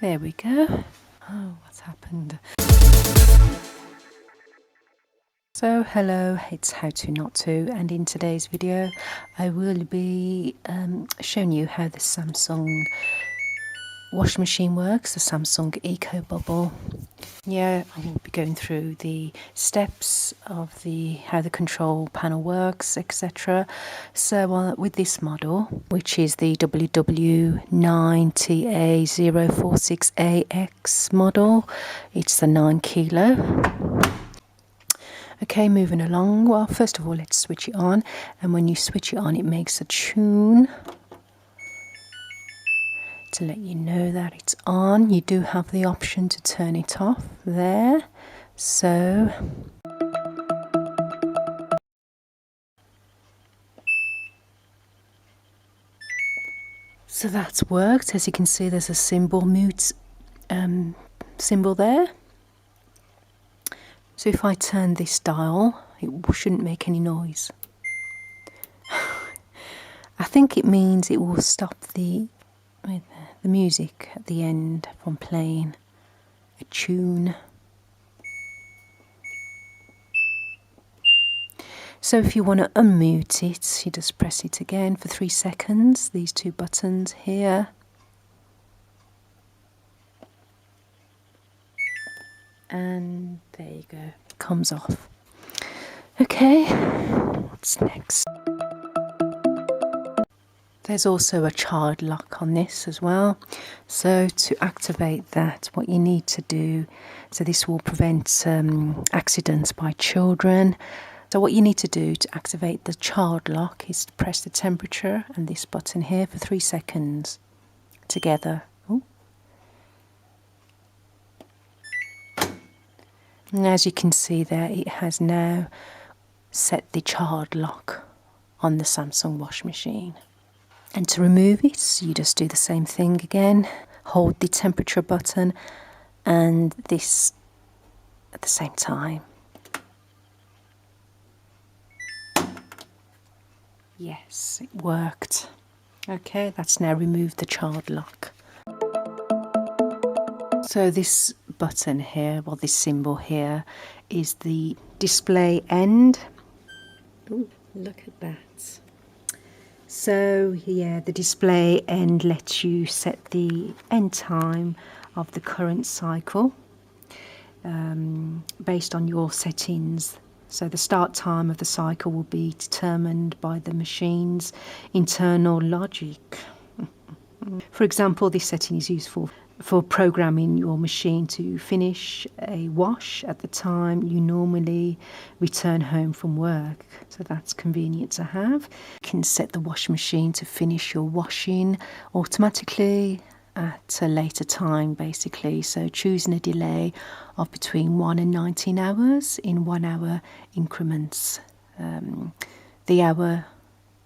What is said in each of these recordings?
There we go. Oh, what's happened? So hello, it's How To Not To, and in today's video I will be showing you how the Samsung washing machine works, the Samsung EcoBubble. Yeah, I will be going through the steps of how the control panel works, etc. So with this model, which is the WW9TA046AX model, it's the 9 kilo. Okay, moving along. Well, first of all, let's switch it on, and when you switch it on, it makes a tune to let you know that it's on. You do have the option to turn it off there. So that's worked. As you can see, there's a symbol, mute symbol there. So if I turn this dial, it shouldn't make any noise. I think it means it will stop the music at the end from playing a tune. So if you want to unmute it, you just press it again for 3 seconds, these two buttons here. And there you go, it comes off. Okay, what's next? There's also a child lock on this as well. So to activate that, what you need to do, so this will prevent accidents by children. So what you need to do to activate the child lock is to press the temperature and this button here for 3 seconds together. Ooh. And as you can see there, it has now set the child lock on the Samsung washing machine. And to remove it, you just do the same thing again. Hold the temperature button and this at the same time. Yes, it worked. Okay, that's now removed the child lock. So this button here, well, this symbol here, is the display end. Oh, look at that. So yeah, the display end lets you set the end time of the current cycle based on your settings. So the start time of the cycle will be determined by the machine's internal logic. For example, this setting is useful for programming your machine to finish a wash at the time you normally return home from work. So that's convenient to have. You can set the washing machine to finish your washing automatically at a later time, basically. So choosing a delay of between 1 and 19 hours in 1 hour increments. The hour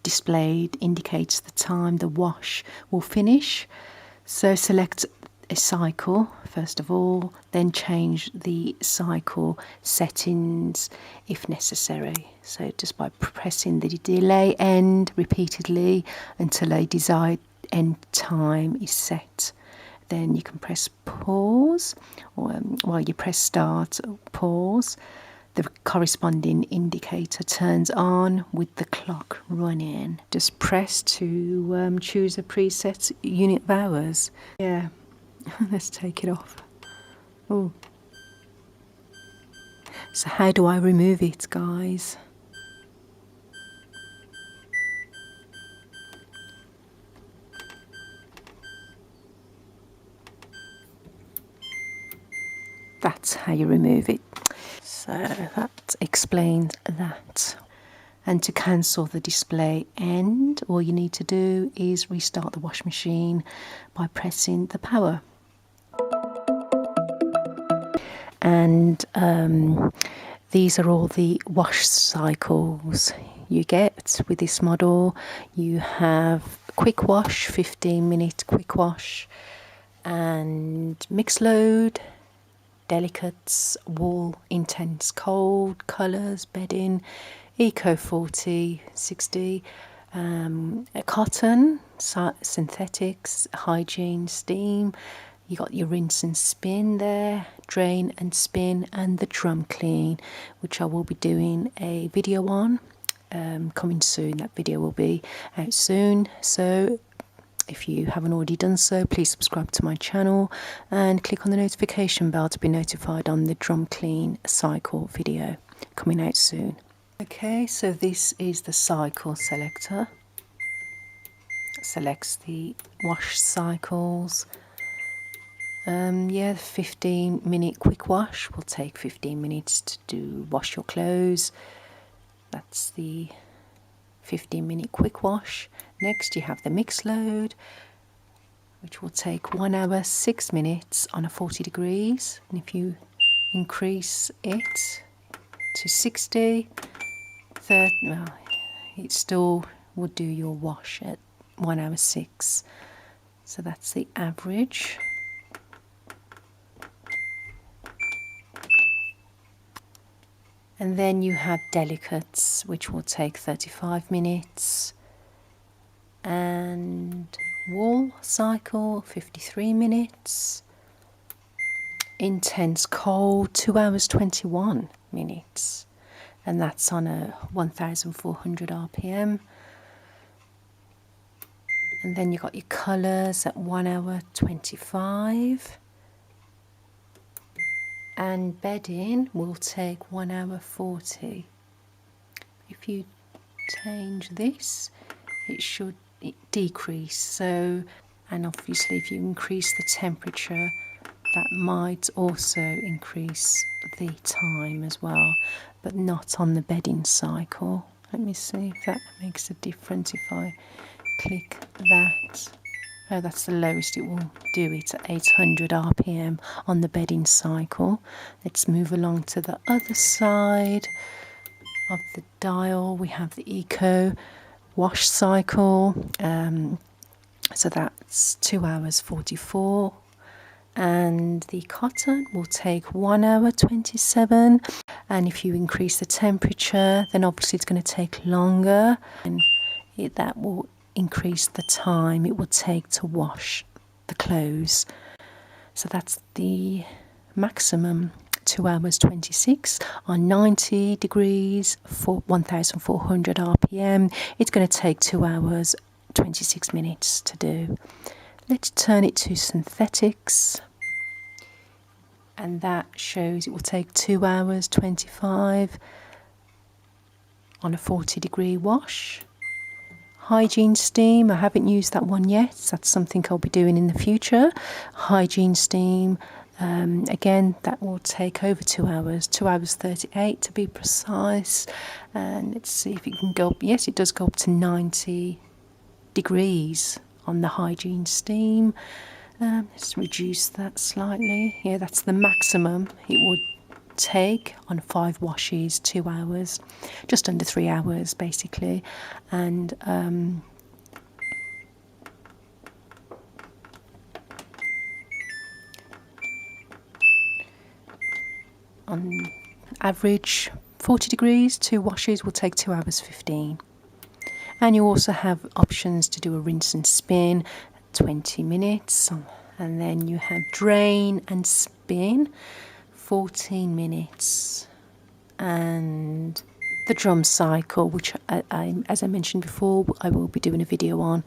displayed indicates the time the wash will finish. So select a cycle first of all, then change the cycle settings if necessary. So just by pressing the delay end repeatedly until a desired end time is set. Then you can press pause, or while you press start or pause, the corresponding indicator turns on with the clock running. Just press to choose a preset unit of hours. Yeah, let's take it off. Oh. So how do I remove it, guys? That's how you remove it. So that explains that. And to cancel the display end, all you need to do is restart the washing machine by pressing the power. And these are all the wash cycles you get with this model. You have quick wash, 15-minute quick wash, and mixed load, delicates, wool, intense cold, colours, bedding, Eco 40, 60, cotton, synthetics, hygiene, steam, You got your rinse and spin there, drain and spin, and the drum clean, which I will be doing a video on coming soon. That video will be out soon, so if you haven't already done so, please subscribe to my channel and click on the notification bell to be notified on the drum clean cycle video coming out soon. Okay, so this is the cycle selector. Selects the wash cycles. Yeah, the 15-minute quick wash will take 15 minutes to do wash your clothes. That's the 15-minute quick wash. Next you have the mix load, which will take 1 hour 6 minutes on a 40 degrees, and if you increase it to 60, 30, well, it still would do your wash at 1 hour 6. So that's the average. And then you have delicates, which will take 35 minutes, and wool cycle 53 minutes. Intense cold 2 hours 21 minutes, and that's on a 1400 RPM. And then you got your colours at 1 hour 25. And bedding will take 1 hour 40. If you change this, it should decrease. So, and obviously if you increase the temperature, that might also increase the time as well, but not on the bedding cycle. Let me see if that makes a difference if I click that. Oh, that's the lowest it will do it at 800 RPM on the bedding cycle. Let's move along to the other side of the dial. We have the Eco wash cycle. So that's 2 hours 44. And the cotton will take 1 hour 27. And if you increase the temperature, then obviously it's going to take longer. And that will increase the time it will take to wash the clothes. So that's the maximum, 2 hours 26 on 90 degrees for 1400 RPM. It's going to take 2 hours 26 minutes to do. Let's turn it to synthetics, and that shows it will take 2 hours 25 on a 40 degree wash. Hygiene steam, I haven't used that one yet. That's something I'll be doing in the future. Hygiene steam, again, that will take over 2 hours, 2 hours 38 to be precise. And let's see if it can go up. Yes, it does go up to 90 degrees on the hygiene steam. Let's reduce that slightly. Yeah, that's the maximum it would take on 5 washes, 2 hours, just under 3 hours basically. And on average 40 degrees, 2 washes will take 2 hours 15. And you also have options to do a rinse and spin, 20 minutes, and then you have drain and spin, 14 minutes, and the drum cycle, which as I mentioned before, I will be doing a video on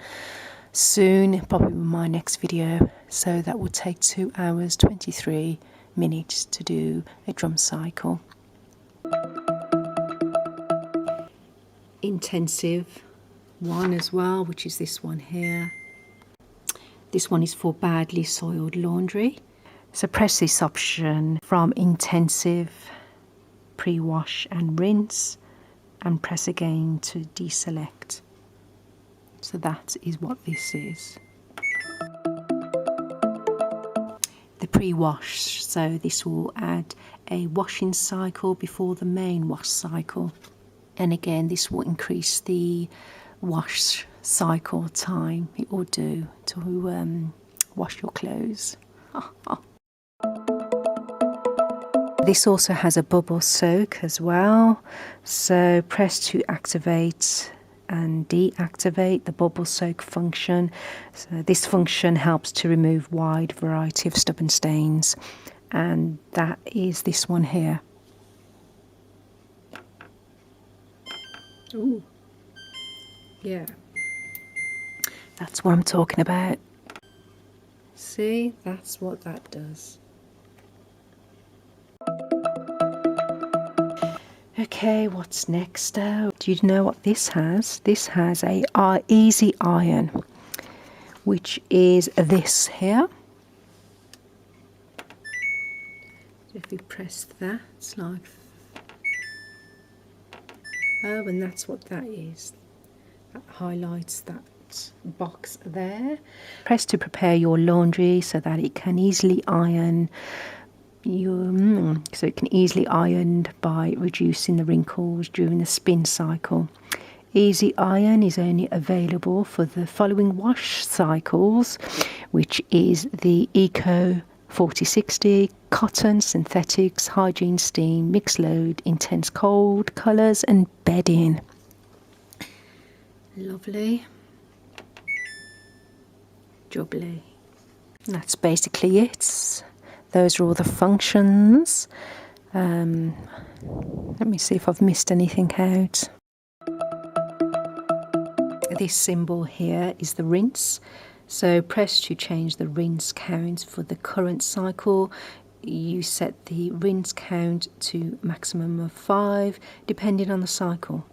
soon, probably my next video. So that will take 2 hours 23 minutes to do a drum cycle. Intensive one as well, which is this one here. This one is for badly soiled laundry. So press this option from intensive, pre-wash and rinse, and press again to deselect. So that is what this is. The pre-wash, so this will add a washing cycle before the main wash cycle. And again, this will increase the wash cycle time it will do to wash your clothes. This also has a bubble soak as well, so press to activate and deactivate the bubble soak function. So this function helps to remove wide variety of stubborn stains, and that is this one here. Ooh, yeah, that's what I'm talking about. See, that's what that does. Okay, what's next? Do you know what this has? This has a easy iron, which is this here. If we press that, it's like, oh, and that's what that is. That highlights that box there. Press to prepare your laundry so that it can easily iron. So it can easily ironed by reducing the wrinkles during the spin cycle. Easy iron is only available for the following wash cycles, which is the Eco 4060, cotton, synthetics, hygiene, steam, mixed load, intense cold, colours and bedding. Lovely. Jubbly. That's basically it. Those are all the functions. Let me see if I've missed anything out. This symbol here is the rinse. So press to change the rinse count for the current cycle. You set the rinse count to maximum of 5 depending on the cycle.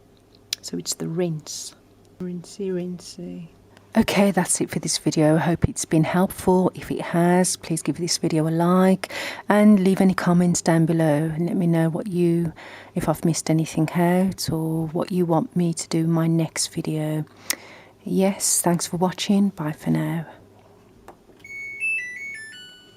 So it's the rinse. Rinsey, rinsey. Okay, that's it for this video. I hope it's been helpful. If it has, please give this video a like and leave any comments down below and let me know if I've missed anything out or what you want me to do in my next video. Yes, thanks for watching. Bye for now.